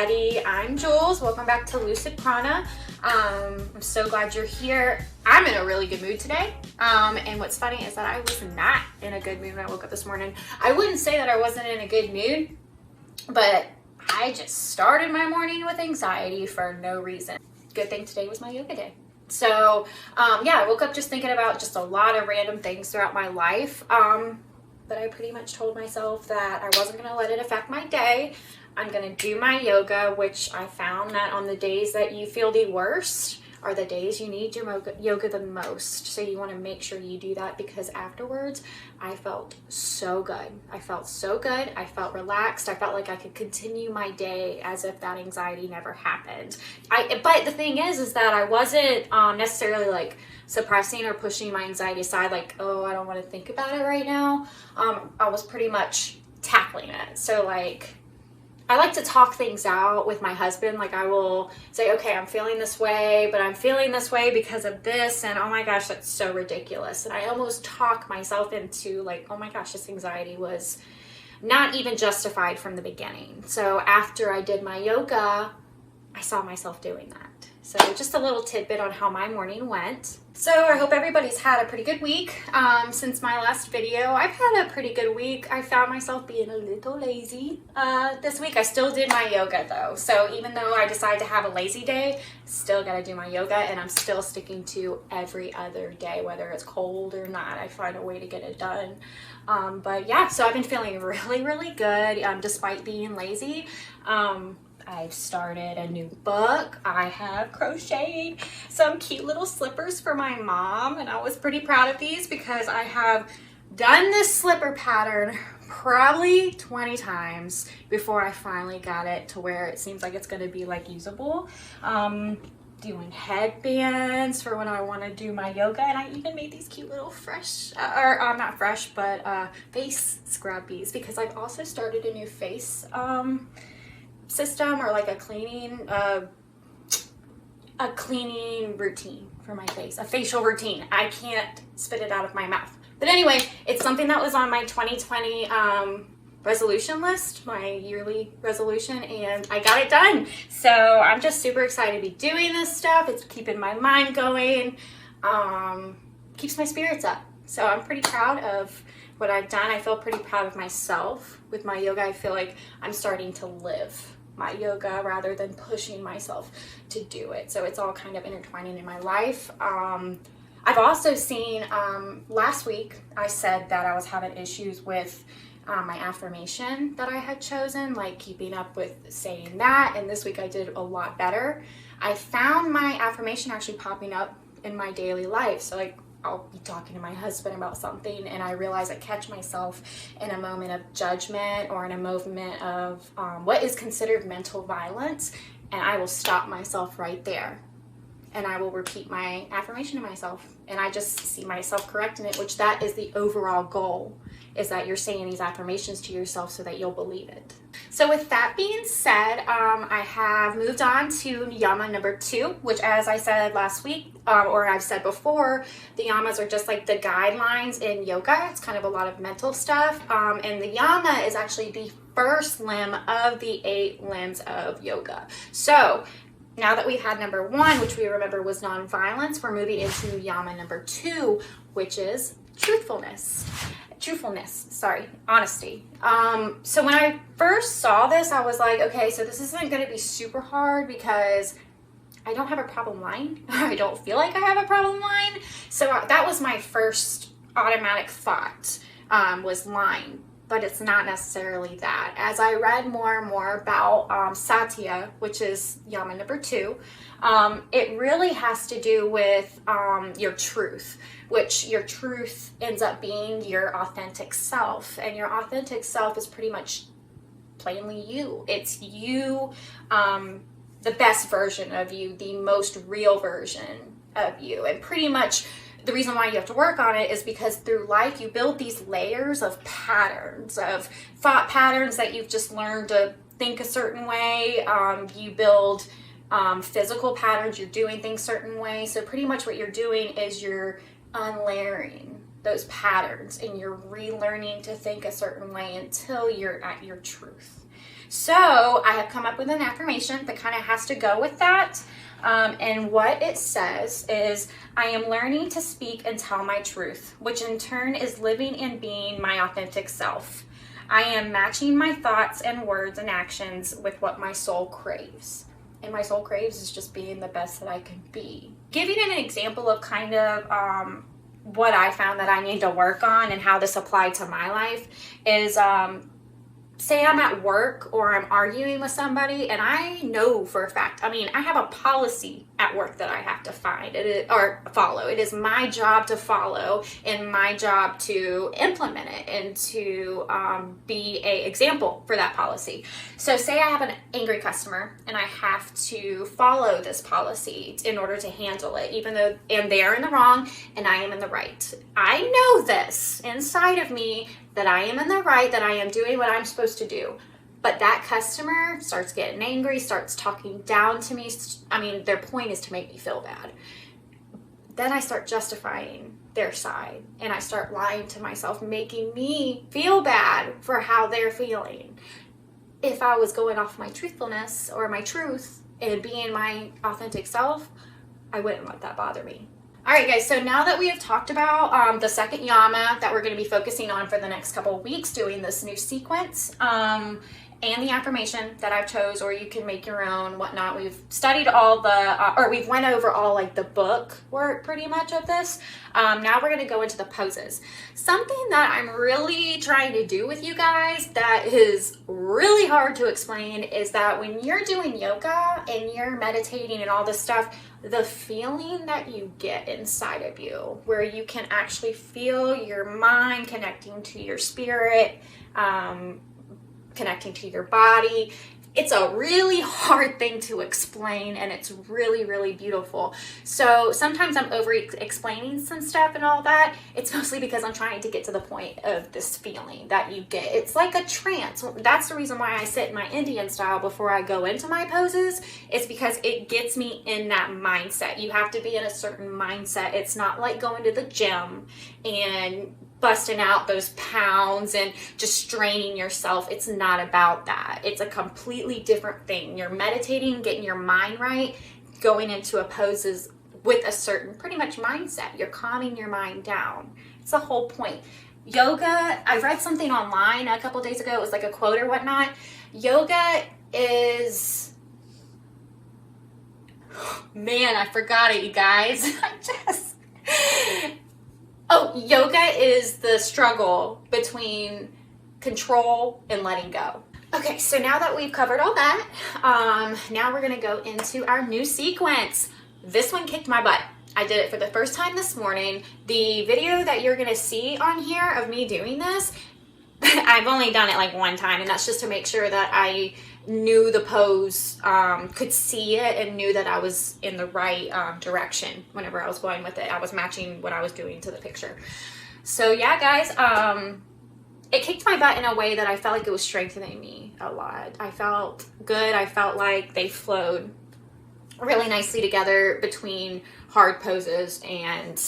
everybody. I'm Jules. Welcome back to Lucid Prana. I'm so glad you're here. I'm in a really good mood today. And what's funny is that I was not in a good mood when I woke up this morning. I wouldn't say that I wasn't in a good mood, but I just started my morning with anxiety for no reason. Good thing today was my yoga day. So yeah, I woke up just thinking about just a lot of random things throughout my life. But I pretty much told myself that I wasn't going to let it affect my day. I'm going to do my yoga, which I found that on the days that you feel the worst are the days you need your yoga the most. So you want to make sure you do that, because afterwards I felt so good. I felt so good. I felt relaxed. I felt like I could continue my day as if that anxiety never happened. But the thing is that I wasn't necessarily like suppressing or pushing my anxiety aside, like, oh, I don't want to think about it right now. I was pretty much tackling it. So like, I like to talk things out with my husband. Like, I will say, okay, I'm feeling this way, but I'm feeling this way because of this. And oh my gosh, that's so ridiculous. And I almost talk myself into like, oh my gosh, this anxiety was not even justified from the beginning. So after I did my yoga, I saw myself doing that. So just a little tidbit on how my morning went. So I hope everybody's had a pretty good week. Since my last video, I've had a pretty good week. I found myself being a little lazy this week. I still did my yoga though. So even though I decided to have a lazy day, still gotta do my yoga, and I'm still sticking to every other day, whether it's cold or not. I find a way to get it done. But yeah, so I've been feeling really, really good despite being lazy. I've started a new book. I have crocheted some cute little slippers for my mom, and I was pretty proud of these because I have done this slipper pattern probably 20 times before I finally got it to where it seems like it's going to be like usable. Doing headbands for when I want to do my yoga, and I even made these cute little fresh, not fresh, but face scrubbies, because I've also started a new face system, or like a cleaning routine for my face, a facial routine. I can't spit it out of my mouth. But anyway, it's something that was on my 2020 resolution list, my yearly resolution, and I got it done. So I'm just super excited to be doing this stuff. It's keeping my mind going, keeps my spirits up. So I'm pretty proud of what I've done. I feel pretty proud of myself with my yoga. I feel like I'm starting to live my yoga rather than pushing myself to do it. So it's all kind of intertwining in my life. I've also seen, last week I said that I was having issues with my affirmation that I had chosen, like keeping up with saying that, and this week I did a lot better. I found my affirmation actually popping up in my daily life. So like, I'll be talking to my husband about something, and I realize I catch myself in a moment of judgment or in a moment of what is considered mental violence, and I will stop myself right there, and I will repeat my affirmation to myself, and I just see myself correcting it, which that is the overall goal, is that you're saying these affirmations to yourself so that you'll believe it. So with that being said, I have moved on to Yama number 2, which, as I said last week, or I've said before, the Yamas are just like the guidelines in yoga. It's kind of a lot of mental stuff. And the Yama is actually the first limb of the 8 limbs of yoga. So now that we've had number 1, which we remember was nonviolence, we're moving into Yama number 2, which is truthfulness, honesty. So when I first saw this, I was like, okay, so this isn't going to be super hard because I don't have a problem lying. I don't feel like I have a problem lying. So that was my first automatic thought, was lying. But it's not necessarily that. As I read more and more about Satya, which is Yama number 2, it really has to do with your truth, which your truth ends up being your authentic self. And your authentic self is pretty much plainly you. It's you, the best version of you, the most real version of you. And pretty much the reason why you have to work on it is because through life you build these layers of patterns, of thought patterns that you've just learned to think a certain way. You build physical patterns, you're doing things certain ways. So pretty much what you're doing is you're unlayering those patterns and you're relearning to think a certain way until you're at your truth. So I have come up with an affirmation that kind of has to go with that. And what it says is, I am learning to speak and tell my truth, which in turn is living and being my authentic self. I am matching my thoughts and words and actions with what my soul craves. And my soul craves is just being the best that I can be. Giving an example of kind of what I found that I need to work on and how this applied to my life is, say I'm at work or I'm arguing with somebody and I know for a fact, I mean, I have a policy at work that I have to follow. It is my job to follow and my job to implement it and to be an example for that policy. So say I have an angry customer and I have to follow this policy in order to handle it, even though and they're in the wrong and I am in the right. I know this inside of me that I am in the right, that I am doing what I'm supposed to do. But that customer starts getting angry, starts talking down to me. I mean, their point is to make me feel bad. Then I start justifying their side and I start lying to myself, making me feel bad for how they're feeling. If I was going off my truthfulness or my truth and being my authentic self, I wouldn't let that bother me. All right, guys, so now that we have talked about the second Yama that we're going to be focusing on for the next couple of weeks, doing this new sequence, and the affirmation that I've chose, or you can make your own, whatnot. We've studied all the, or we've went over all like the book work pretty much of this. Now we're going to go into the poses. Something that I'm really trying to do with you guys that is really hard to explain is that when you're doing yoga and you're meditating and all this stuff, the feeling that you get inside of you, where you can actually feel your mind connecting to your spirit, connecting to your body. It's a really hard thing to explain and it's really, really beautiful. So sometimes I'm over explaining some stuff and all that. It's mostly because I'm trying to get to the point of this feeling that you get. It's like a trance. That's the reason why I sit in my Indian style before I go into my poses. It's because it gets me in that mindset. You have to be in a certain mindset. It's not like going to the gym and busting out those pounds and just straining yourself. It's not about that. It's a completely different thing. You're meditating, getting your mind right, going into a poses with a certain pretty much mindset. You're calming your mind down. It's the whole point. Yoga, I read something online a couple days ago. It was like a quote or whatnot. Yoga is, man, I forgot it, you guys. Yoga is the struggle between control and letting go. Okay, so now that we've covered all that, now we're gonna go into our new sequence. This one kicked my butt. I did it for the first time this morning. The video that you're gonna see on here of me doing this, I've only done it like one time, and that's just to make sure that I knew the pose, could see it and knew that I was in the right direction whenever I was going with it. I was matching what I was doing to the picture. So yeah, guys, it kicked my butt in a way that I felt like it was strengthening me a lot. I felt good. I felt like they flowed really nicely together between hard poses and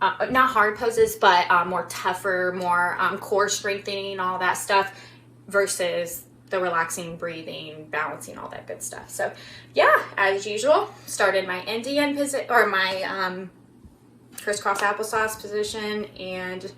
not hard poses, but more tougher, more core strengthening, all that stuff, versus the relaxing, breathing, balancing, all that good stuff. So yeah, as usual, started my Indian position, or my crisscross applesauce position, and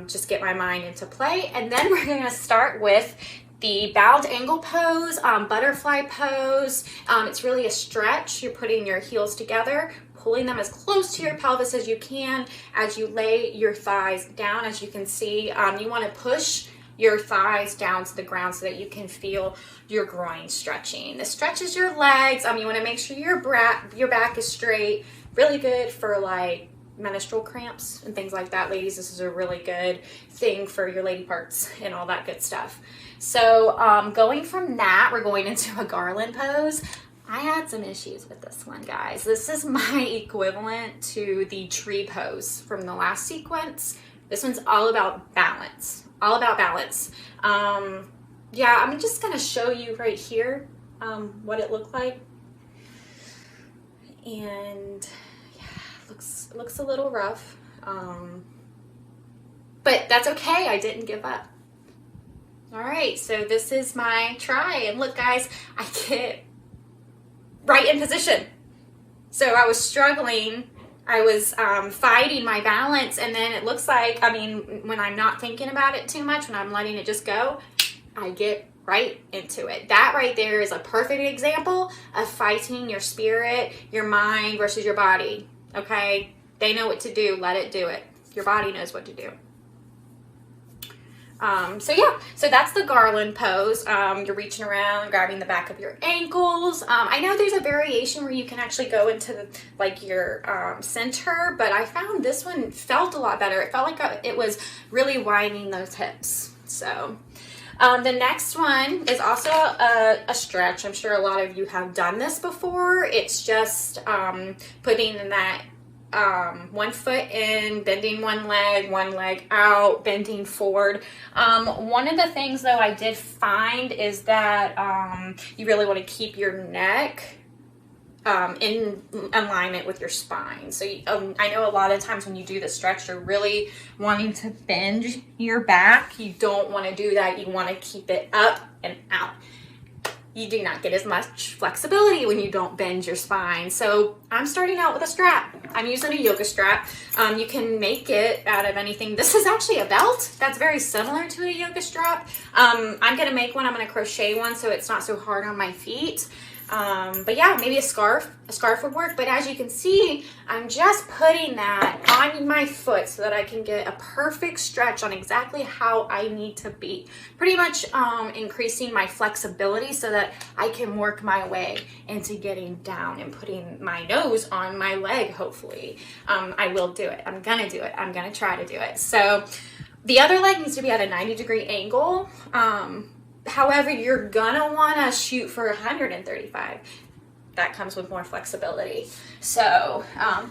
just get my mind into play. And then we're gonna start with the bowed angle pose, butterfly pose. It's really a stretch. You're putting your heels together, pulling them as close to your pelvis as you can as you lay your thighs down. As you can see, you want to push your thighs down to the ground so that you can feel your groin stretching. This stretches your legs. You want to make sure your back is straight. Really good for like menstrual cramps and things like that. Ladies, this is a really good thing for your lady parts and all that good stuff. So going from that, we're going into a garland pose. I had some issues with this one, guys. This is my equivalent to the tree pose from the last sequence. This one's all about balance. All about balance. Yeah, I'm just gonna show you right here what it looked like. And yeah, looks a little rough. But that's okay, I didn't give up. All right, so this is my try, and look guys, I get right in position. So I was struggling, I was fighting my balance, and then it looks like, I mean, when I'm not thinking about it too much, when I'm letting it just go, I get right into it. That right there is a perfect example of fighting your spirit, your mind versus your body, okay? They know what to do, let it do it. Your body knows what to do. So yeah, so that's the garland pose. You're reaching around, grabbing the back of your ankles. I know there's a variation where you can actually go into the, like your center, but I found this one felt a lot better. It felt like it was really widening those hips. So the next one is also a stretch. I'm sure a lot of you have done this before. It's just putting in that one foot in, bending one leg out, bending forward. One of the things though I did find is that you really want to keep your neck in alignment with your spine. So I know a lot of times when you do the stretch, you're really wanting to bend your back. You don't want to do that. You want to keep it up and out. You do not get as much flexibility when you don't bend your spine. So I'm starting out with a strap. I'm using a yoga strap. You can make it out of anything. This is actually a belt that's very similar to a yoga strap. I'm gonna make one, I'm gonna crochet one so it's not so hard on my feet. But yeah, maybe a scarf would work. But as you can see, I'm just putting that on my foot so that I can get a perfect stretch on exactly how I need to be. Pretty much increasing my flexibility so that I can work my way into getting down and putting my nose on my leg, hopefully. I will do it. I'm gonna do it. I'm gonna try to do it. So the other leg needs to be at a 90-degree angle. However, you're gonna wanna shoot for 135. That comes with more flexibility. So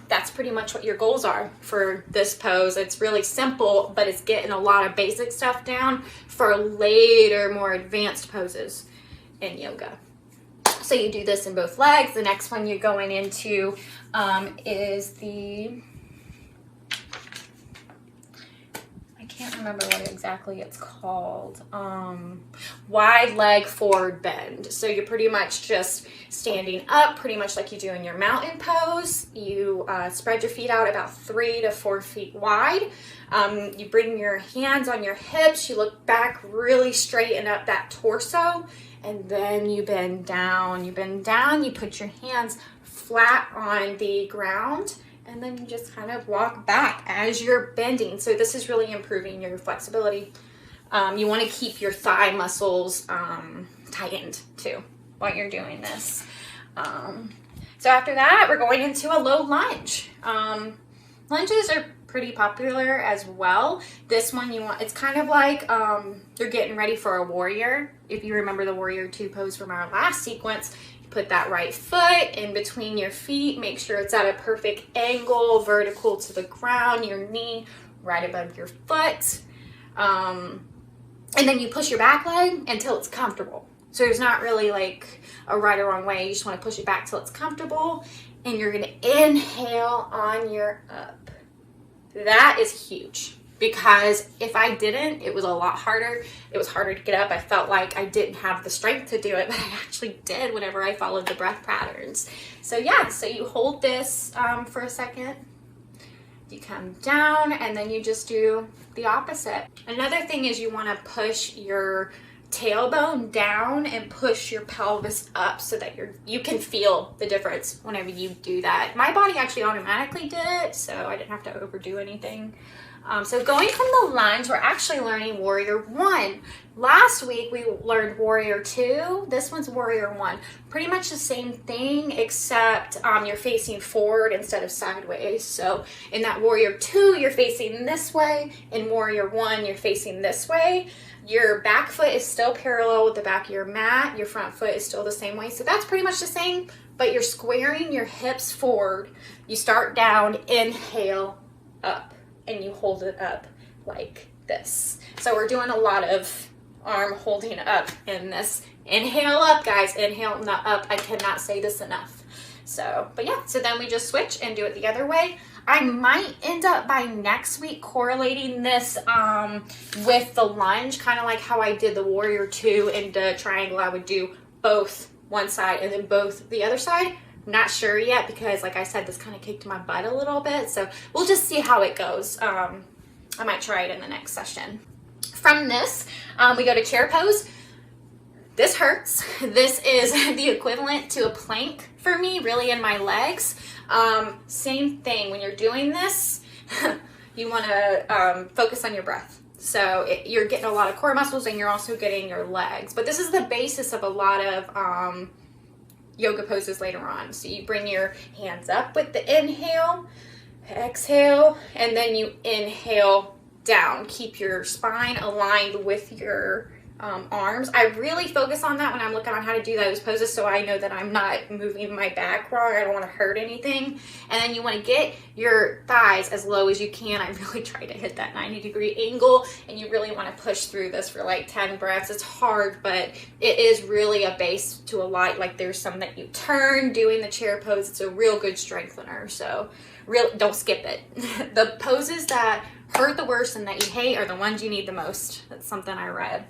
that's pretty much what your goals are for this pose. It's really simple, but it's getting a lot of basic stuff down for later, more advanced poses in yoga. So you do this in both legs. The next one you're going into is the, I can't remember what exactly it's called. Wide leg forward bend. So you're pretty much just standing up, pretty much like you do in your mountain pose. You spread your feet out about 3 to 4 feet wide. You bring your hands on your hips. You look back, really straighten up that torso, and then you bend down. You bend down. You put your hands flat on the ground. And then you just kind of walk back as you're bending. So this is really improving your flexibility. You want to keep your thigh muscles tightened too while you're doing this. So after that, we're going into a low lunge. Lunges are pretty popular as well. This one it's kind of like you're getting ready for a warrior. If you remember the warrior 2 pose from our last sequence, put that right foot in between your feet. Make sure it's at a perfect angle, vertical to the ground, your knee right above your foot. And then you push your back leg until it's comfortable. So there's not really like a right or wrong way. You just want to push it back till it's comfortable. And you're going to inhale on your up. That is huge. Because if I didn't, it was a lot harder. It was harder to get up. I felt like I didn't have the strength to do it, but I actually did whenever I followed the breath patterns. So yeah, so you hold this for a second. You come down and then you just do the opposite. Another thing is you want to push your tailbone down and push your pelvis up so that you can feel the difference whenever you do that. My body actually automatically did it, so I didn't have to overdo anything. So going from the lunge, we're actually learning Warrior 1. Last week we learned Warrior 2. This one's Warrior 1. Pretty much the same thing, except you're facing forward instead of sideways. So in that Warrior 2, you're facing this way. In Warrior 1, you're facing this way. Your back foot is still parallel with the back of your mat. Your front foot is still the same way. So that's pretty much the same, but you're squaring your hips forward. You start down, inhale, up. And you hold it up like this. So we're doing a lot of arm holding up in this. Inhale up, guys. Inhale up. I cannot say this enough. So, but yeah, so then we just switch and do it the other way. I might end up by next week correlating this with the lunge, kind of like how I did the warrior 2 and the triangle. I would do both one side and then both the other side. I'm not sure yet because, like I said, this kind of kicked my butt a little bit. So we'll just see how it goes. I might try it in the next session. From this, we go to chair pose. This hurts. This is the equivalent to a plank for me, really, in my legs. Same thing, when you're doing this, you want to focus on your breath. So you're getting a lot of core muscles and you're also getting your legs. But this is the basis of a lot of yoga poses later on. So you bring your hands up with the inhale, exhale, and then you inhale down. Keep your spine aligned with your arms. I really focus on that when I'm looking on how to do those poses, so I know that I'm not moving my back wrong. I don't want to hurt anything. And then you want to get your thighs as low as you can. I really try to hit that 90-degree angle, and you really want to push through this for like 10 breaths. It's hard, but it is really a base to a lot. Like there's some that you turn doing the chair pose. It's a real good strengthener, so don't skip it. The poses that hurt the worst and that you hate are the ones you need the most. That's something I read.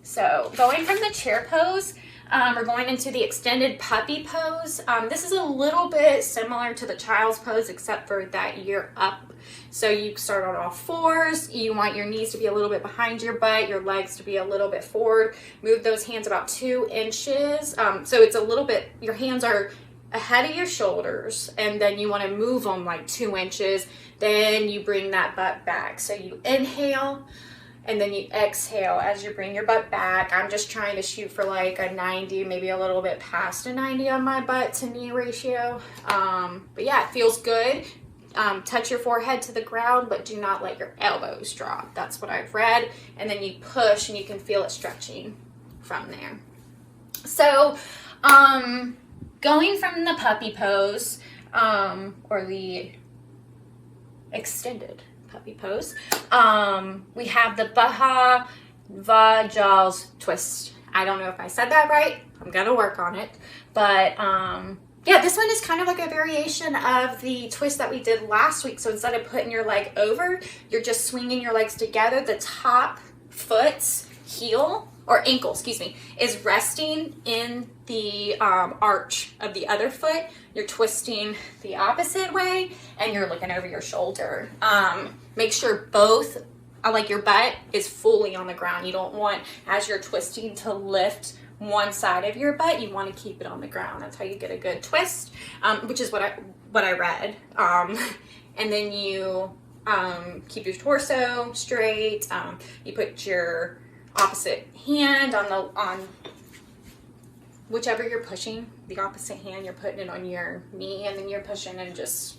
So going from the chair pose, we're going into the extended puppy pose. This is a little bit similar to the child's pose, except for that you're up. So you start on all fours. You want your knees to be a little bit behind your butt, your legs to be a little bit forward. Move those hands about 2 inches. So it's a little bit, your hands are ahead of your shoulders, and then you want to move them like 2 inches. Then you bring that butt back. So you inhale, and then you exhale as you bring your butt back. I'm just trying to shoot for like a 90, maybe a little bit past a 90 on my butt to knee ratio. But yeah, it feels good. Touch your forehead to the ground, but do not let your elbows drop. That's what I've read. And then you push and you can feel it stretching from there. So going from the puppy pose, or the extended puppy pose, we have the Baha Vajals twist. I don't know if I said that right. I'm gonna work on it, but yeah, this one is kind of like a variation of the twist that we did last week. So instead of putting your leg over, you're just swinging your legs together. The top foot's heel, or ankle, excuse me, is resting in the arch of the other foot. You're twisting the opposite way and you're looking over your shoulder. Make sure both, like your butt is fully on the ground. You don't want, as you're twisting, to lift one side of your butt. You want to keep it on the ground. That's how you get a good twist, which is what I read. And then you keep your torso straight. You put your opposite hand on whichever you're pushing, the opposite hand, you're putting it on your knee, and then you're pushing and just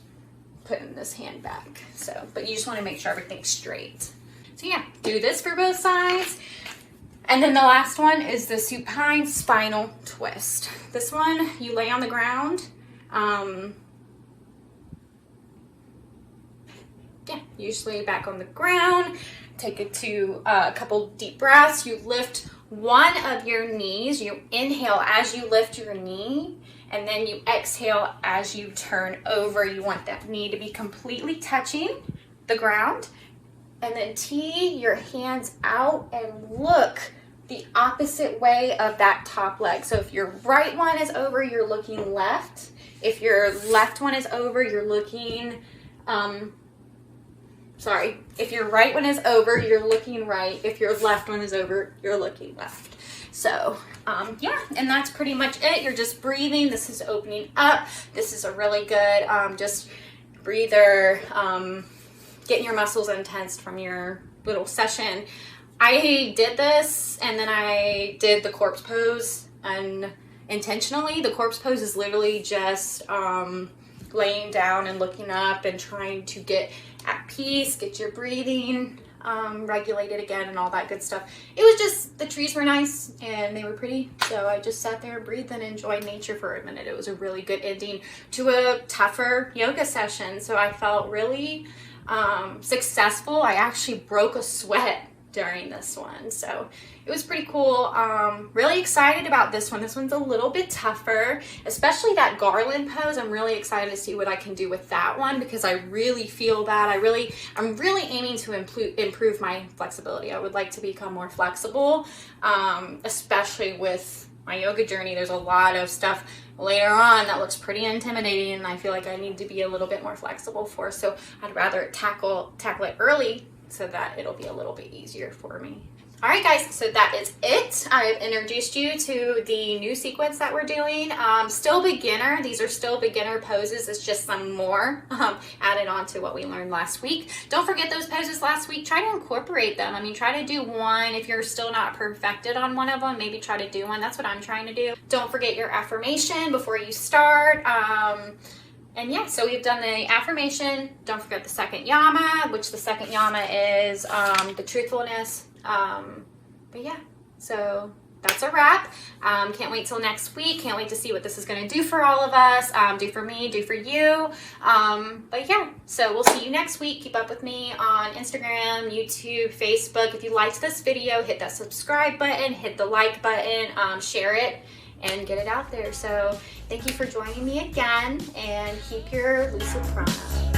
putting this hand back. So, but you just want to make sure everything's straight. So yeah, do this for both sides. And then the last one is the supine spinal twist. This one, you lay on the ground. Yeah, usually back on the ground. Take it to a couple deep breaths. You lift one of your knees. You inhale as you lift your knee, and then you exhale as you turn over. You want that knee to be completely touching the ground. And then tee your hands out and look the opposite way of that top leg. So if your right one is over, you're looking left. If your left one is over, you're looking, if your right one is over, you're looking right. If your left one is over, you're looking left. So, yeah, and that's pretty much it. You're just breathing. This is opening up. This is a really good, just breather, getting your muscles untensed from your little session. I did this, and then I did the corpse pose unintentionally. The corpse pose is literally just laying down and looking up and trying to get at peace, get your breathing regulated again, and all that good stuff. It was just, the trees were nice and they were pretty, so I just sat there and breathed and enjoyed nature for a minute. It was a really good ending to a tougher yoga session, so I felt really successful. I actually broke a sweat during this one. So it was pretty cool. Really excited about this one. This one's a little bit tougher, especially that garland pose. I'm really excited to see what I can do with that one because I really feel that. I'm really aiming to improve my flexibility. I would like to become more flexible, especially with my yoga journey. There's a lot of stuff later on that looks pretty intimidating, and I feel like I need to be a little bit more flexible for. So I'd rather tackle it early so that it'll be a little bit easier for me. All right, guys, so that is it. I've introduced you to the new sequence that we're doing. Still beginner. These are still beginner poses. It's just some more added on to what we learned last week. Don't forget those poses last week. Try to incorporate them. I mean, try to do one. If you're still not perfected on one of them, maybe try to do one. That's what I'm trying to do. Don't forget your affirmation before you start. And yeah, so we've done the affirmation. Don't forget the second Yama, which the second Yama is the truthfulness. But yeah, so that's a wrap. Can't wait till next week. Can't wait to see what this is going to do for all of us, do for me, do for you. But yeah, so we'll see you next week. Keep up with me on Instagram, YouTube, Facebook. If you liked this video, hit that subscribe button, hit the like button, share it, and get it out there. So thank you for joining me again, and keep your lucid prana.